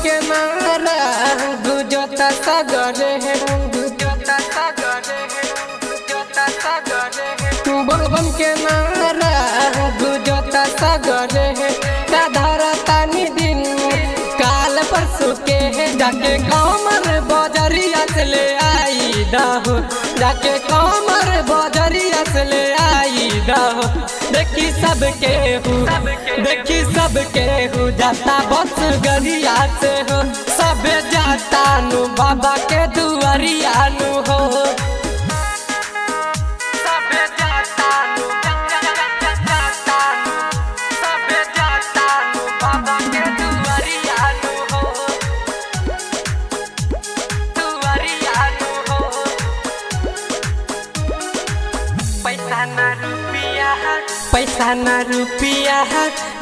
के नारा गुजता सागरे है, गुजता सागरे है, गुजता सागरे है। बोलबम के नारा गुजता सागरे है। धारा तानी दिन काल परसों के है। जाके कमर बजरिया से ले आई दहो, जाके कमर बजरिया से ले आई दहो। देखी सबके हूँ, देखी सबके हूँ जाता बस गरिया से हो। सब जाता नु बाबा के दुआरिया नु हो। सब जाता नु, जाता नु, सब जाता नु बाबा के दुआरिया नु हो, दुआरिया नु हो। पैसा ना रुपया, पैसा न रुपया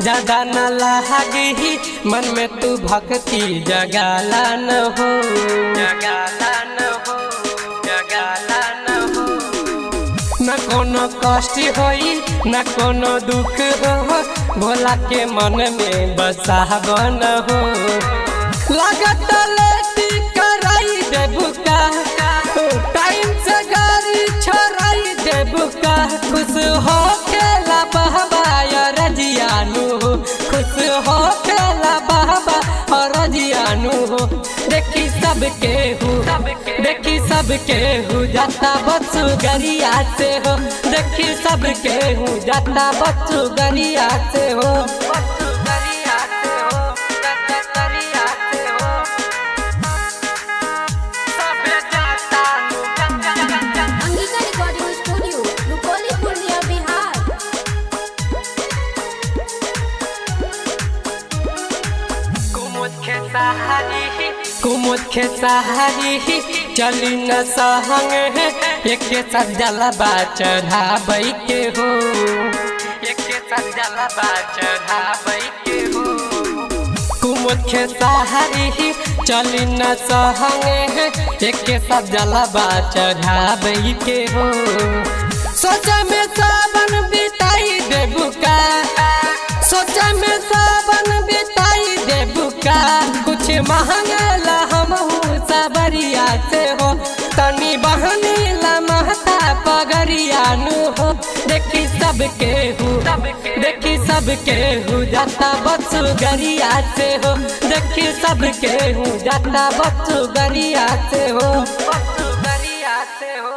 ज्यादा न लागी, मन में तू भक्ति जगाला न हो, जगाला न हो, जगाला न हो। न कोनो कष्ट होई न कोनो दुख हो, भोला के मन में बसावन हो। लागत लेटी कराई देबुका, टाइम से गाड़ी छोड़ाई देबुका। खुश हो खेला बहबा रजियानु हो, खुश हो खेला बहबा रजियानु हो। देखी सबके हूँ, देखी सबके हूँ जाता बस गरिया से हो। देखी सबके हूँ जाता बस गरिया से हो, गरिया से हो, गरिया से हो। सब जाता अंगिका रिकॉर्डिंग स्टूडियो, रुपौली, पूर्णिया, बिहार। कुमुद के सहारी चली न सहंग है। एक साथ जलबा चढ़ाबै के हो, एक साथ जलबा चढ़ाबै के हो। कुमुद के सहारी चली न सहंग है। एक साथ जलबा चढ़ाबै के हो। सोचा में सावन बिताई देबुका, सोचा में सावन बिताई देबुका। कुछ महंगला हमहू सबरिया से हो, तनी बहनी ला महता पगरिया नु हो। देखी सबके हूँ, देखी सबके हूँ जाता बस गरिया से हो। देखी सबके हूँ जाता बस गरिया से हो, गरिया से हो।